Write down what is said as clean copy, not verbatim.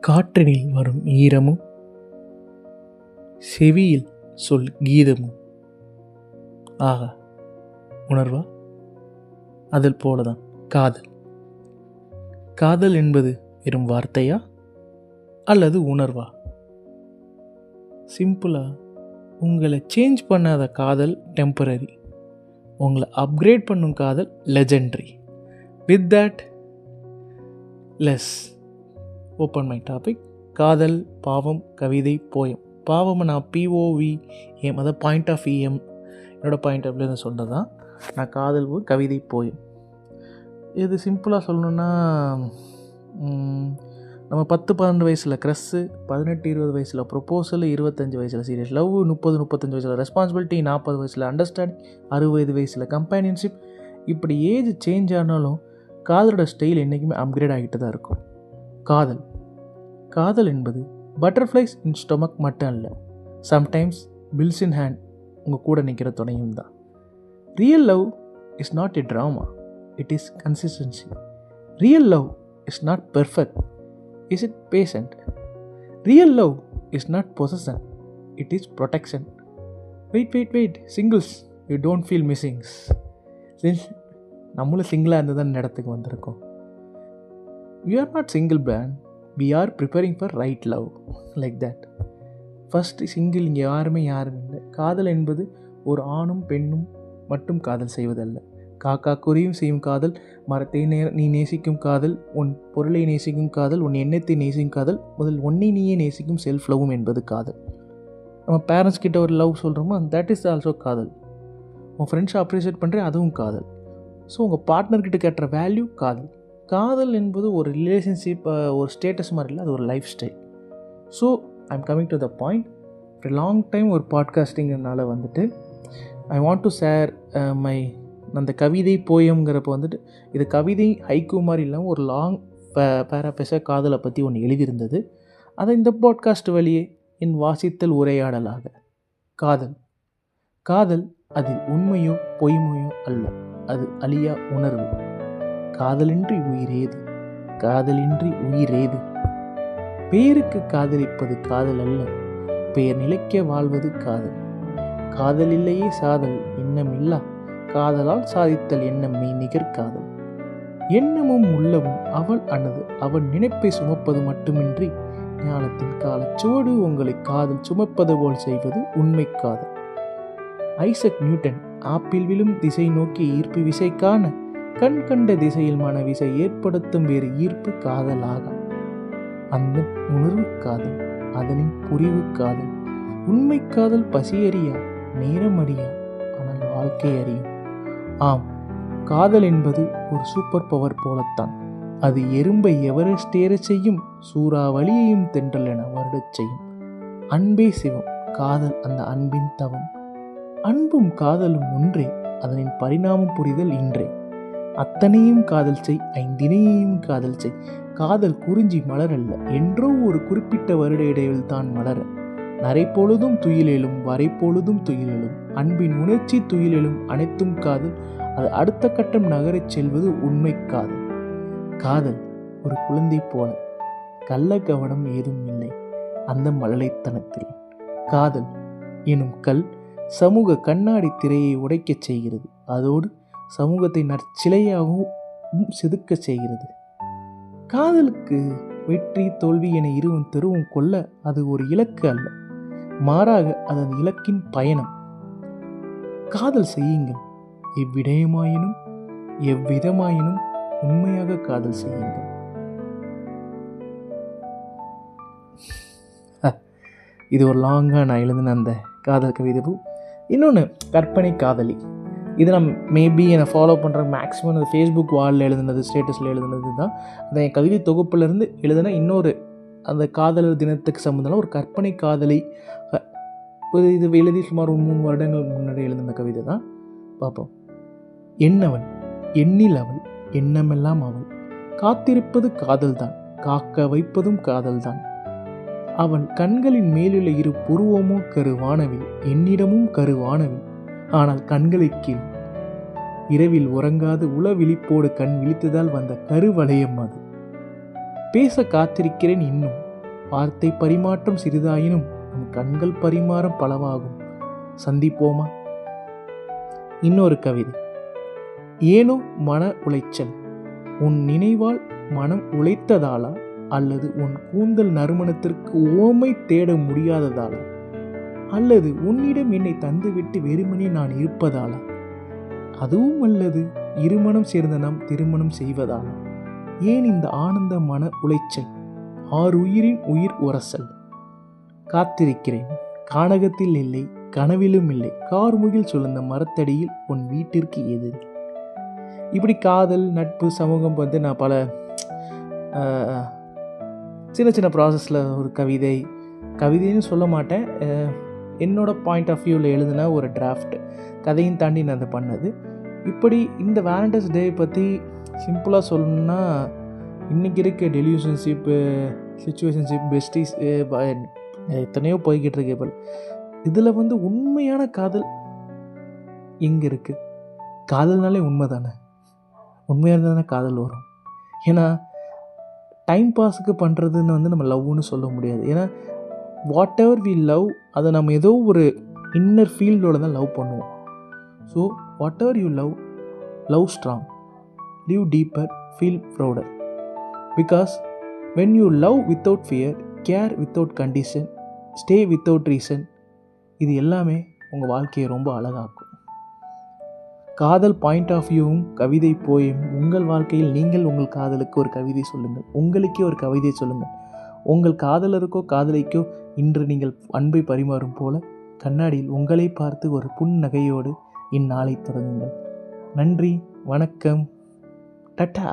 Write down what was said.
காற்றினில் வரும் ஈரமும் செவியில் சொல் கீதமும். ஆகா, உணர்வா? அதில் போலதான் காதல். காதல் என்பது வெறும் வார்த்தையா அல்லது உணர்வா? சிம்பிளா, உங்களை சேஞ்ச் பண்ணாத காதல் டெம்பரரி, உங்களை அப்கிரேட் பண்ணும் காதல் legendary. With that, less open my topic. காதல், பாவம், கவிதை, போயம். பாவம் நான் POVM, அதாவது பாயிண்ட் ஆஃப் EM, என்னோடய பாயிண்ட் ஆஃப் வியூ சொல்கிறது தான். நான் காதல், கவிதை, போயம். இது சிம்பிளாக சொல்லணுன்னா, நம்ம 10-12 வயசில் க்ரஸ்ஸு, 18-20 வயசில் ப்ரொப்போசல், 25 வயசில் சீரியஸ் லவ், 30-35 வயசில் ரெஸ்பான்சிபிலிட்டி, 40 வயசில் அண்டர்ஸ்டாண்டிங், 60 வயசில் கம்பேனியன்ஷிப். இப்படி ஏஜ் சேஞ்ச் ஆனாலும் காதலோட ஸ்டைல் என்றைக்குமே அப்கிரேட் ஆகிட்டு தான் இருக்கும். காதல் என்பது பட்டர்ஃப்ளைஸ் இன் ஸ்டொமக் மட்டும் அல்ல, சம்டைம்ஸ் பில்ஸ் இன் ஹேண்ட், உங்கள் கூட நிற்கிற துணையும் தான். Real love is not a drama, it is consistency. Real love is not perfect, is it patient. Real love is not possession, it is protection. Wait singles, you don't feel missings. நம்மளும் சிங்கிளாக இருந்து தான் இந்த இடத்துக்கு வந்திருக்கோம். We are not single man, we are preparing for right love, like that. First single இங்கே யாருமே இல்லை. காதல் என்பது ஒரு ஆணும் பெண்ணும் மட்டும் காதல் செய்வதல்ல. காக்கா குருவியும் செய்யும் காதல், மரத்தை நீ நேசிக்கும் காதல், உன் பொருளை நேசிக்கும் காதல், உன் எண்ணத்தை நேசிக்கும் காதல், முதல் ஒன்றை நீயே நேசிக்கும் செல்ஃப் லவ்வும் என்பது காதல். நம்ம பேரண்ட்ஸ் கிட்ட ஒரு லவ் சொல்கிறோமோ, தட் இஸ் ஆல்சோ காதல். உன் ஃப்ரெண்ட்ஸை அப்ரிஷியேட் பண்ணுறேன், அதுவும் காதல். ஸோ உங்கள் பார்ட்னர்கிட்ட கேட்டுற வேல்யூ காதல். காதல் என்பது ஒரு ரிலேஷன்ஷிப், ஒரு ஸ்டேட்டஸ் மாதிரி இல்லை, அது ஒரு life style. So I am coming to the point. ஒரு லாங் டைம் ஒரு பாட்காஸ்டிங்கிறனால வந்துட்டு I want to share my அந்த கவிதை போயம்ங்கிறப்ப வந்துட்டு, இது கவிதை ஹைக்கூ மாதிரி இல்லாமல் ஒரு லாங் பேராபேஸாக காதலை பற்றி ஒன்று எழுதியிருந்தது. அதை இந்த பாட்காஸ்ட் வழியே என் வாசித்தல் உரையாடலாக. காதல் அது உண்மையோ பொய்மையோ அல்ல, அது அழியா உணர்வு. காதலின்றி உயிரேது. பெயருக்கு காதலிப்பது காதல் அல்ல, பெயர் நிலைக்க வாழ்வது காதல். காதல் இல்லையே சாதல் எண்ணமில்லா, காதலால் சாதித்தல் எண்ணம் மெய் நிகர் காதல். எண்ணமும் உள்ளமும் அவன் நினைப்பை சுமப்பது மட்டுமின்றி, ஞானத்தின் காலச்சுவடு உங்களை காதல் சுமப்பது போல் செய்வது உண்மை காதல். ஐசக் நியூட்டன் ஆப்பிள் விழும் திசை நோக்கி ஈர்ப்பு விசை காண, கண் கண்ட திசையில் மன விசை ஏற்படுத்தும் வேறு ஈர்ப்பு காதலாக. அந்த உணர்வு காதல், அதனின் புரிவு காதல். உண்மை காதல் பசி அறியா, நேரம் அறியா, ஆனால் வாழ்க்கை அறியும். ஆம், காதல் என்பது ஒரு சூப்பர் பவர் போலத்தான். அது எறும்பை எவரெஸ்ட் ஏற செய்யும், சூறாவளியையும் தென்றல் என வருடச் செய்யும். அன்பே சிவம், காதல் அந்த அன்பின் தவம். அன்பும் காதலும் ஒன்றே, அதனின் பரிணாமம் புரிதல் இன்றே. அத்தனையும் காதல் செய், ஐந்தினையும் காதல் செய். காதல் குறிஞ்சி மலரல்ல, என்றோ ஒரு குறிப்பிட்ட வருட இடையில் தான் மலர. நரை பொழுதும் துயிலெழும், வரை பொழுதும் துயிலெழும், அன்பின் உணர்ச்சி துயிலெழும் அனைத்தும் காதல். அது அடுத்த கட்டம் நகரச் செல்வது உண்மை காதல். காதல் ஒரு குழந்தை போல, கள்ள கவனம் ஏதும் இல்லை அந்த மழலைத்தனத்தில். காதல் எனும் கல் சமூக கண்ணாடி திரையை உடைக்கச் செய்கிறது, அதோடு சமூகத்தை நற்சிலையாகவும் செதுக்கச் செய்கிறது. காதலுக்கு வெற்றி தோல்வி என இருவன் தெருவும் கொள்ள அது ஒரு இலக்கு அல்ல, மாறாக அதன் இலக்கின் பயணம். காதல் செய்யுங்கள், எவ்விதமாயினும் உண்மையாக காதல் செய்யுங்கள். இது ஒரு லாங்காக நான் எழுதின அந்த காதல் கவிதை. இன்னொன்று கற்பனை காதலி. இது நான் மேபி என்னை ஃபாலோ பண்ணுற மேக்ஸிமம் அந்த ஃபேஸ்புக் வாலில் எழுதுனது, ஸ்டேட்டஸில் எழுதுனது தான். அந்த என் கவிதை தொகுப்புலேருந்து எழுதுனா இன்னொரு அந்த காதலர் தினத்துக்கு சம்மந்தம் ஒரு கற்பனை காதலி. இது எழுதி சுமார் 3 வருடங்கள் முன்னாடி எழுதின கவிதை தான். பார்ப்போம். எண்ணவன் எண்ணில் அவள், எண்ணமெல்லாம் அவள், காத்திருப்பது காதல்தான், காக்க வைப்பதும் காதல்தான். அவன் கண்களின் மேலுள்ள இரு புருவமோ கருவானவில், என்னிடமும் கருவானவில், ஆனால் கண்களை கீழ். இரவில் உறங்காது உள விழிப்போடு கண் விழித்ததால் வந்த கருவளையம் அது. பேச காத்திருக்கிறேன் இன்னும், வார்த்தை பரிமாற்றம் சிறிதாயினும் நம் கண்கள் பரிமாறம் பலவாகும். சந்திப்போமா? இன்னொரு கவிதை. ஏனோ மன உளைச்சல், உன் நினைவால் மனம் உளைத்ததாலா, அல்லது உன் கூந்தல் நறுமணத்திற்கு ஓமை தேட முடியாததாலா, அல்லது உன்னிடம் என்னை தந்துவிட்டு வெறுமனே நான் இருப்பதாலா, அதுவும் அல்லது இருமணம் சேர்ந்த நாம் திருமணம் செய்வதாலா? ஏன் இந்த ஆனந்த மன உளைச்சல்? ஆறுயிரின் உயிர் உரசல். காத்திருக்கிறேன், கானகத்தில் இல்லை, கனவிலும் இல்லை, கார்முகில் சுழந்த மரத்தடியில் உன் வீட்டிற்கு எதிர். இப்படி காதல், நட்பு, சமூகம் வந்து நான் பல சின்ன சின்ன ப்ராசஸில் ஒரு கவிதைன்னு சொல்ல மாட்டேன், என்னோட பாயிண்ட் ஆஃப் வியூவில் எழுதின ஒரு டிராஃப்ட் கதையும் தாண்டி நான் அதை பண்ணது. இப்படி இந்த வேலண்டைன்ஸ் டே பற்றி சிம்பிளாக சொல்லணுன்னா, இன்றைக்கி இருக்க டெலியூஷன்ஷிப்பு, சிச்சுவேஷன்ஷிப், பெஸ்டிஸ் எத்தனையோ போய்கிட்டு இருக்கு. இப்போ இதில் வந்து உண்மையான காதல் எங்கே இருக்குது? காதல்னாலே உண்மை தானே, உண்மையாக இருந்தால் தானே காதல் வரும். ஏன்னா டைம் பாஸுக்கு பண்ணுறதுன்னு வந்து நம்ம லவ்னு சொல்ல முடியாது. ஏன்னா வாட் எவர் வி லவ், அதை நம்ம ஏதோ ஒரு இன்னர் ஃபீல்டோட தான் லவ் பண்ணுவோம். So what ever you love, love strong, live deeper, feel prouder. Because when you love without fear, care without condition, stay without reason, இது எல்லாமே உங்கள் வாழ்க்கையை ரொம்ப அழகாக்கும். காதல் பாயிண்ட் ஆஃப் வியூவும் கவிதை போயும் உங்கள் வாழ்க்கையில் நீங்கள் உங்கள் காதலுக்கு ஒரு கவிதை சொல்லுங்கள், உங்களுக்கே ஒரு கவிதை சொல்லுங்கள். உங்கள் காதலருக்கோ காதலிக்கோ இன்று நீங்கள் அன்பை பரிமாறும் போல கண்ணாடியில் உங்களை பார்த்து ஒரு புன்னகையோடு இந்நாளை தொடங்குங்கள். நன்றி, வணக்கம், டட்டா.